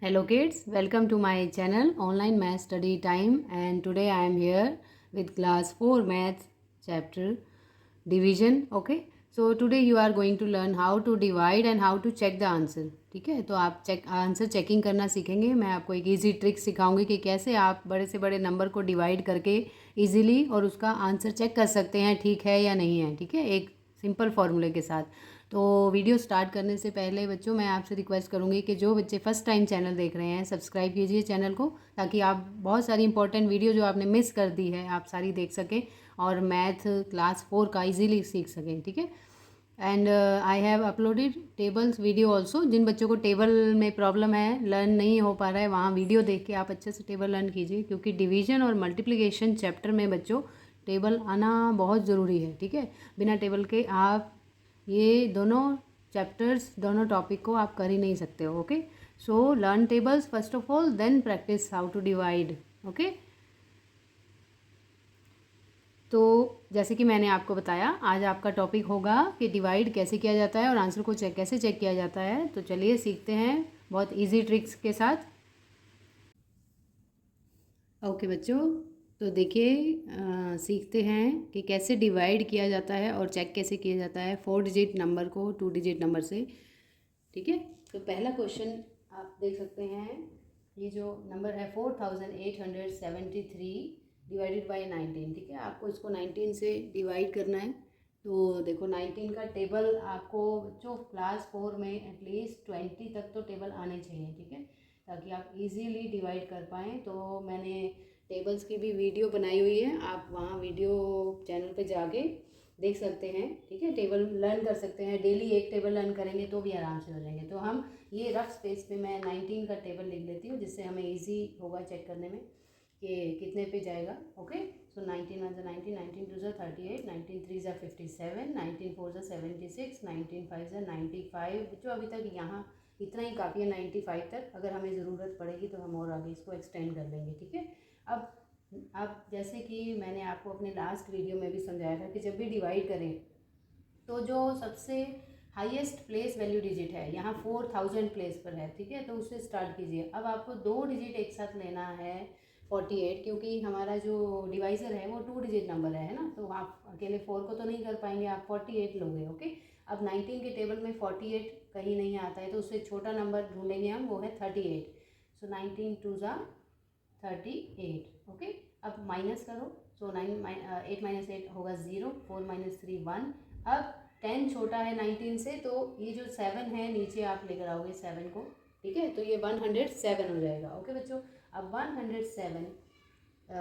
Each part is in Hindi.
Hello kids, welcome to my channel Online Math Study Time, and today I am here with class 4 maths chapter division. Okay, so today you are going to learn how to divide and how to check the answer. ठीक है, तो आप आंसर चेकिंग करना सीखेंगे. मैं आपको एक इजी ट्रिक सिखाऊंगी कि कैसे आप बड़े से बड़े नंबर को डिवाइड करके इजीली और उसका आंसर चेक कर सकते हैं ठीक है या नहीं है. ठीक है, एक सिंपल फॉर्मूले के साथ. तो वीडियो स्टार्ट करने से पहले बच्चों मैं आपसे रिक्वेस्ट करूँगी कि जो बच्चे फर्स्ट टाइम चैनल देख रहे हैं सब्सक्राइब कीजिए चैनल को, ताकि आप बहुत सारी इंपॉर्टेंट वीडियो जो आपने मिस कर दी है आप सारी देख सकें और मैथ क्लास 4 का इजीली सीख सकें. ठीक है, and I have uploaded tables video also. जिन बच्चों को टेबल में प्रॉब्लम है, लर्न नहीं हो पा रहा है, वहाँ वीडियो देख के आप अच्छे से टेबल लर्न कीजिए, क्योंकि डिवीजन और मल्टीप्लिकेशन चैप्टर में बच्चों टेबल आना बहुत ज़रूरी है. ठीक है, बिना टेबल के आप ये दोनों चैप्टर्स, दोनों टॉपिक को आप कर ही नहीं सकते हो. Okay, so learn tables first of all, then practise how to divide. Okay, तो जैसे कि मैंने आपको बताया, आज आपका टॉपिक होगा कि डिवाइड कैसे किया जाता है और आंसर को कैसे चेक किया जाता है. तो चलिए सीखते हैं बहुत इजी ट्रिक्स के साथ. ओके बच्चों, तो देखिए सीखते हैं कि कैसे डिवाइड किया जाता है और चेक कैसे किया जाता है 4 डिजिट नंबर को 2 डिजिट नंबर से. ठीक है, तो पहला क्वेश्चन आप देख सकते हैं. ये जो नंबर है 4873 डिवाइडेड बाय 19. ठीक है, आपको इसको 19 से डिवाइड करना है. तो देखो 19 का टेबल आपको बच्चों क्लास 4 में एटलीस्ट 20 तक तो टेबल आने चाहिए. ठीक है, ताकि आप इजीली डिवाइड कर पाएँ. तो मैंने टेबल्स की भी वीडियो बनाई हुई है, आप वहाँ वीडियो चैनल पे जाके देख सकते हैं. ठीक है, टेबल लर्न कर सकते हैं. डेली एक टेबल लर्न करेंगे तो भी आराम से हो जाएंगे. तो हम ये रफ स्पेस पे मैं 19 का टेबल लिख लेती हूँ, जिससे हमें इजी होगा चेक करने में कि कितने पे जाएगा. ओके, सो 19 1 19, 19 2 38, 19 3 57, 19 4 76, 19 5 95. जो अभी तक यहाँ इतना ही काफ़ी है 95 तक. अगर हमें ज़रूरत पड़ेगी तो हम और आगे इसको एक्सटेंड कर लेंगे. ठीक है, अब जैसे कि मैंने आपको अपने लास्ट वीडियो में भी समझाया था कि जब भी डिवाइड करें तो जो सबसे हाईएस्ट प्लेस वैल्यू डिजिट है यहाँ 4000 प्लेस पर है. ठीक है, तो उससे स्टार्ट कीजिए. अब आपको 2 डिजिट एक साथ लेना है 48, क्योंकि हमारा जो डिवाइज़र है वो 2 डिजिट नंबर है ना, तो आप अकेले 4 को तो नहीं कर पाएंगे, आप 48 लोगे. ओके, अब 19 के टेबल में 48 कहीं नहीं आता है, तो उससे छोटा नंबर ढूंढेंगे हम, वो है 38. सो 19 2 38. ओके, अब माइनस करो. सो 8 माइनस 8 होगा 0, 4 माइनस 3 1. अब 10 छोटा है 19 से, तो ये जो 7 है नीचे आप लेकर आओगे 7 को. ठीक है, तो ये 107 हो जाएगा. ओके बच्चों, अब 107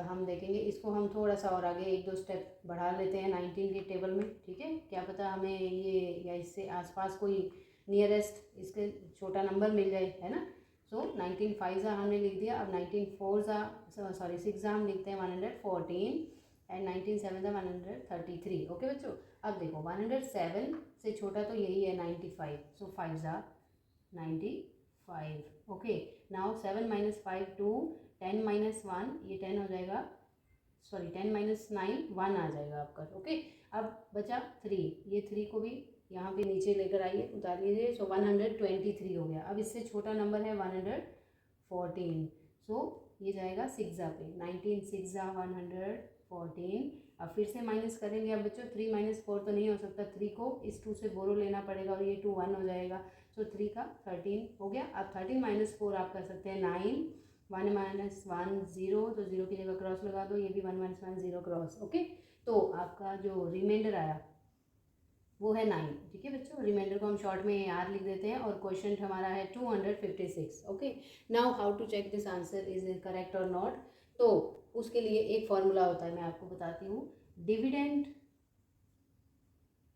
हम देखेंगे इसको, हम थोड़ा सा और आगे एक दो स्टेप बढ़ा लेते हैं 19 के टेबल में. ठीक है, क्या पता हमें ये या इससे आसपास कोई नियरेस्ट इसके छोटा नंबर मिल जाए, है ना. सो 19 5 हमने लिख दिया. अब 19 4 सॉरी 6 हम लिखते हैं 114, एंड 19 7 133. ओके बच्चों, अब देखो 107 से छोटा तो यही है 95. सो 5 95. ओके, नाउ 7 माइनस 5 2, 10 माइनस 1 ये 10 हो जाएगा, सॉरी 10 माइनस 9 1 आ जाएगा आपका. ओके, अब बचा 3. ये 3 को भी यहाँ पे नीचे लेकर आइए, उतार लीजिए. सो 123 हो गया. अब इससे छोटा नंबर है 114. सो ये जाएगा 6 पे. 19 6 114. अब फिर से माइनस करेंगे. अब बच्चों 3 माइनस 4 तो नहीं हो सकता, 3 को इस 2 से बोरो लेना पड़ेगा और ये 2 1 हो जाएगा. सो 3 का 13 हो गया. अब 13 माइनस 4 आप कर सकते हैं 9. 1 माइनस 1 0, तो 0 की जगह क्रॉस लगा दो. ये भी 1 माइनस 1 0 क्रॉस. ओके, तो आपका जो रिमाइंडर आया वो है 9. ठीक है बच्चों, रिमाइंडर को हम शॉर्ट में आर लिख देते हैं, और क्वेश्चन हमारा है 256. Okay, now how to check this answer is correct और नॉट. तो उसके लिए एक फॉर्मूला होता है, मैं आपको बताती हूँ. Dividend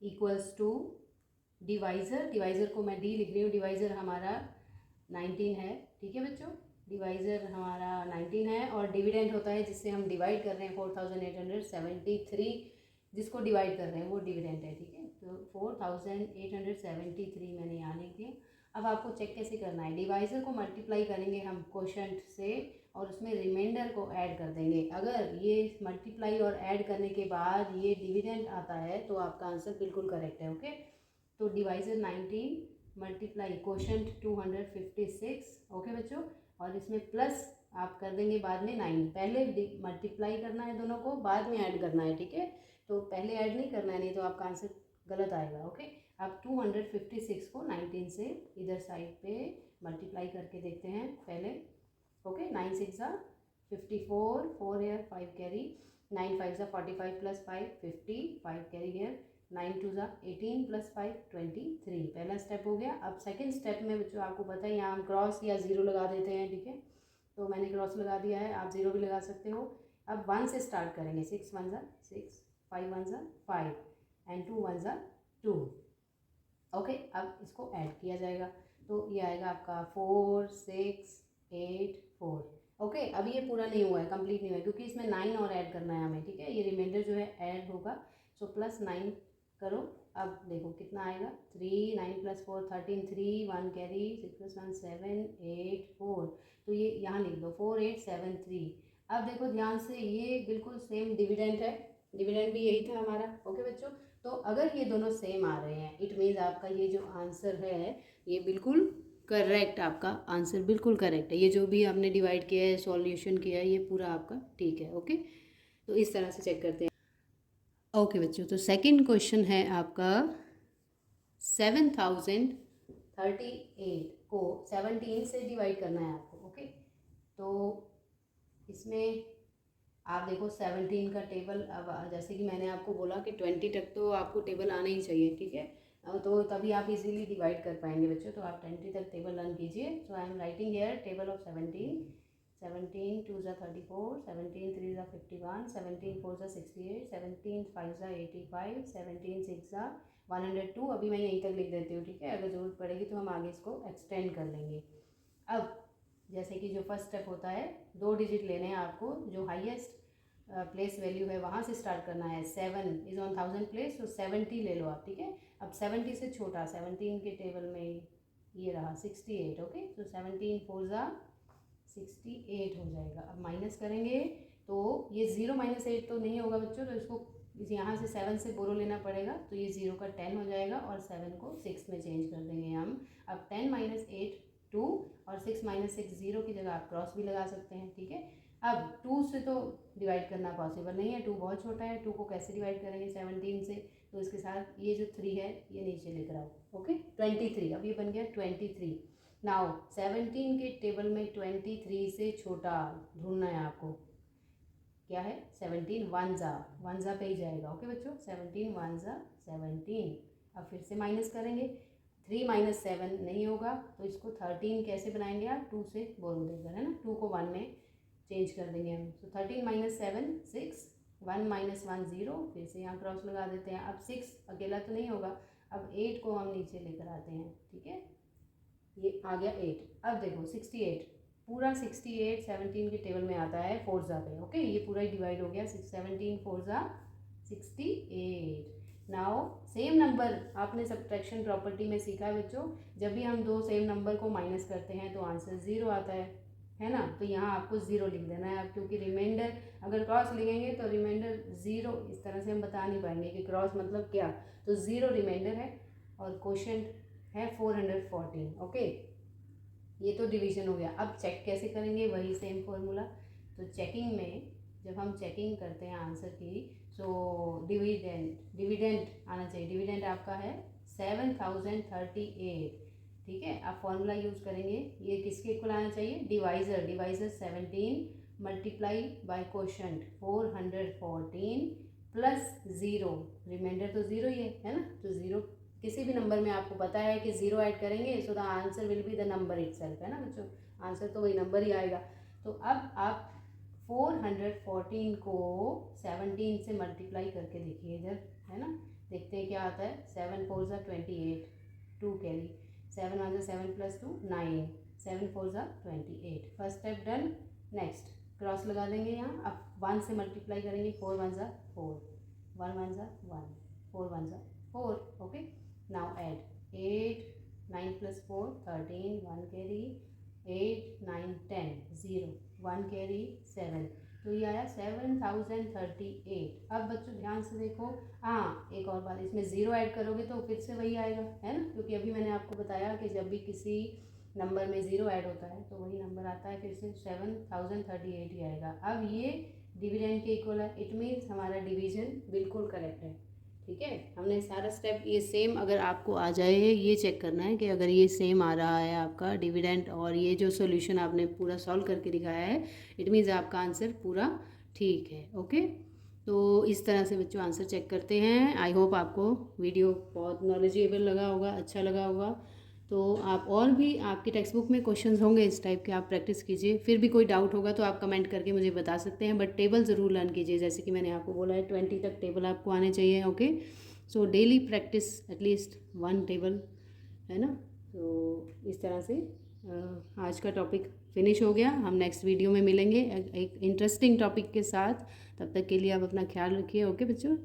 equals to divisor. Divisor को मैं डी लिख रही हूँ, डिवाइज़र हमारा 19 है. ठीक है बच्चों, डिवाइज़र हमारा 19 है, और डिविडेंड होता है जिससे हम डिवाइड कर रहे हैं 4873, जिसको डिवाइड कर रहे हैं वो डिविडेंड है. ठीक है, तो 4873 मैंने यहाँ लिख दिया. अब आपको चेक कैसे करना है, डिवाइज़र को मल्टीप्लाई करेंगे हम क्वोशंट से, और उसमें रिमाइंडर को ऐड कर देंगे. अगर ये मल्टीप्लाई और ऐड करने के बाद ये डिविडेंड आता है तो आपका आंसर बिल्कुल करेक्ट है. ओके, तो डिवाइज़र 19 मल्टीप्लाई क्वोशंट 256, ओके बच्चों। और इसमें प्लस आप कर देंगे बाद में 9, पहले मल्टीप्लाई करना है दोनों को, बाद में ऐड करना है, ठीक है। तो पहले ऐड नहीं करना है, नहीं तो आपका आंसर गलत आएगा, ओके। अब 256 को 19 से इधर साइड पे मल्टीप्लाई करके देखते हैं पहले, ओके। 9 6 ज़ा 54, 4 हेयर 5 कैरी, 9 5 ज़ा 45 प्लस 5 50, 5 कैरी हेयर, 9 2 ज़ा 18 प्लस 5 23। पहला स्टेप हो गया। अब सेकंड स्टेप में बच्चों आपको पता है यहाँ हम क्रॉस या ज़ीरो लगा देते हैं, ठीक है। तो मैंने क्रॉस लगा दिया है, आप ज़ीरो भी लगा सकते हो। अब 1 से स्टार्ट करेंगे। 6 1 ज़ा 6, 5 1 ज़ा 5 एंड 2 1 ज़ा 2, ओके। अब इसको ऐड किया जाएगा, तो ये आएगा आपका 4 6 8 4, ओके। अब ये पूरा नहीं हुआ है, कंप्लीट नहीं हुआ है, क्योंकि इसमें 9 और ऐड करना है हमें, ठीक है। ये रिमाइंडर जो है ऐड होगा, सो प्लस 9 करो। अब देखो कितना आएगा, 3 9 प्लस 4 13, 3 1 कैरी, 6 प्लस 1 7 8 4, तो ये यहाँ लिख दो 4 8 7 3। अब देखो ध्यान से, ये बिल्कुल सेम डिविडेंड है, डिविडेंड भी यही था हमारा, ओके बच्चों। तो अगर ये दोनों सेम आ रहे हैं, इट मीन्स आपका ये जो आंसर है ये बिल्कुल करेक्ट, आपका आंसर बिल्कुल करेक्ट है। ये जो भी आपने डिवाइड किया है, सॉल्यूशन किया है, ये पूरा आपका ठीक है, ओके। तो इस तरह से चेक करते हैं, ओके बच्चों। तो सेकंड क्वेश्चन है आपका 7038 को 17 से डिवाइड करना है आपको, ओके। तो इसमें आप देखो 17 का टेबल, अब जैसे कि मैंने आपको बोला कि 20 तक तो आपको टेबल आना ही चाहिए, ठीक है। तो तभी आप इजीली डिवाइड कर पाएंगे बच्चों। तो आप 20 तक टेबल लर्न कीजिए। So I am writing here table of 17, 17 2 ज़ा 34, 17 3 ज़ा 51, 17 4 ज़ा 68, 17 5 ज़ा 85, 17 6 ज़ा 102। अभी मैं यहीं तक लिख देती हूँ, ठीक है। अगर ज़रूरत पड़ेगी तो हम आगे इसको एक्सटेंड कर लेंगे। अब जैसे कि जो फर्स्ट स्टेप होता है, 2 डिजिट लेने हैं आपको, जो हाईएस्ट प्लेस वैल्यू है वहाँ से स्टार्ट करना है। 7 इज़ ऑन 1000 प्लेस, तो 70 ले लो आप, ठीक है। अब 70 से छोटा 17 के टेबल में ये रहा 68, ओके। तो 17 4 ज़ा 68 हो जाएगा। अब माइनस करेंगे तो ये 0 - 8 तो नहीं होगा बच्चों, तो इसको यहाँ से 7 से बोरो लेना पड़ेगा, तो ये 0 का 10 हो जाएगा और 7 को 6 में चेंज कर देंगे हम। अब 10 - 8 2 और 6 - 6 0 की जगह आप क्रॉस भी लगा सकते हैं, ठीक है। अब 2 से तो डिवाइड करना पॉसिबल नहीं है, 2 बहुत छोटा है, 2 को कैसे डिवाइड करेंगे 17 से। तो इसके साथ ये जो 3 है ये नीचे लेकर आओ, ओके। 23, अब ये बन गया 23। नाउ 17 के टेबल में 23 से छोटा ढूंढना है आपको, क्या है 17 1 ज़ा पे ही जाएगा, ओके बच्चों। 17 1 ज़ा 17। अब फिर से माइनस करेंगे, 3 - 7 नहीं होगा, तो इसको 13 कैसे बनाएंगे आप, 2 से बोरो देकर, है ना। 2 को 1 में चेंज कर देंगे हम। तो 13 - 7 6, 1 - 1 0, फिर से यहाँ क्रॉस लगा देते हैं। अब 6 अकेला तो नहीं होगा, अब 8 को हम नीचे लेकर आते हैं, ठीक है। ये आ गया 8। अब देखो 68, पूरा 68 17 के टेबल में आता है 4 ज़ा पे, ओके। ये पूरा ही डिवाइड हो गया, 17 4 ज़ा 68। नाउ सेम नंबर आपने सब्ट्रैक्शन प्रॉपर्टी में सीखा है बच्चों, जब भी हम दो सेम नंबर को माइनस करते हैं तो आंसर 0 आता है ना। तो यहाँ आपको 0 लिख देना है, अब क्योंकि रिमाइंडर अगर क्रॉस लिखेंगे तो रिमाइंडर 0 इस तरह से हम बता नहीं पाएंगे कि क्रॉस मतलब क्या। तो 0 रिमाइंडर है और क्वोशंट है 414, ओके। ये तो डिवीजन हो गया। अब चेक कैसे करेंगे, वही सेम फॉर्मूला। तो चेकिंग में जब हम चेकिंग करते हैं आंसर की, सो डिविडेंड आना चाहिए। डिविडेंड आपका है 7038, ठीक है। आप फॉर्मूला यूज़ करेंगे, ये किसके इक्वल आना चाहिए, divisor 17 multiply by quotient 414 plus 0, remainder तो 0 ही है ना। तो 0 किसी भी नंबर में आपको पता है कि 0 ऐड करेंगे so the answer will be the number itself, है ना बच्चों। आंसर तो वही नंबर ही आएगा। तो अब आप 414 को 17 से मल्टीप्लाई करके देखिए इधर, है ना। देखते हैं क्या आता है। 7 4 ज़ा 28, 2 कैरी, 7 1 ज़ा 7 प्लस 2 9, 7 4 ज़ा 28। First step done. Next cross लगा देंगे यहाँ। अब 1 से मल्टीप्लाई करेंगे, 4 1 ज़ा 4, 1 1 ज़ा 1, 4 1 ज़ा 4, okay. Now add 8 9 plus 4 13, 1 carry, 8 9 10 0, 1 carry 7, तो ये आया 7038। अब बच्चों ध्यान से देखो, हाँ एक और बात, इसमें ज़ीरो ऐड करोगे तो फिर से वही आएगा, है ना, क्योंकि अभी मैंने आपको बताया कि जब भी किसी नंबर में ज़ीरो ऐड होता है तो वही नंबर आता है, फिर से 7038 ही आएगा। अब ये डिविडेंड के इक्वल है, इट मीन्स हमारा डिवीजन बिल्कुल करेक्ट है। ठीक है, हमने सारा स्टेप ये सेम अगर आपको आ जाए ये चेक करना है कि अगर ये सेम आ रहा है आपका डिविडेंड और ये जो सॉल्यूशन आपने पूरा सॉल्व करके दिखाया है, इट मीन्स आपका आंसर पूरा ठीक है। ओके, तो इस तरह से बच्चों आंसर चेक करते हैं। आई होप आपको वीडियो बहुत नॉलेजेबल लगा होगा, अच्छा लगा होगा। तो आप और भी आपकी टेक्स्ट बुक में क्वेश्चंस होंगे इस टाइप के, आप प्रैक्टिस कीजिए। फिर भी कोई डाउट होगा तो आप कमेंट करके मुझे बता सकते हैं, बट टेबल ज़रूर लर्न कीजिए, जैसे कि मैंने आपको बोला है 20 तक टेबल आपको आने चाहिए। Okay, so daily practice at least 1 table, है ना। तो इस तरह से आज का टॉपिक फिनिश हो गया। हम नेक्स्ट वीडियो में मिलेंगे एक इंटरेस्टिंग टॉपिक के साथ। तब तक के लिए आप अपना ख्याल रखिए। ओके बच्चों।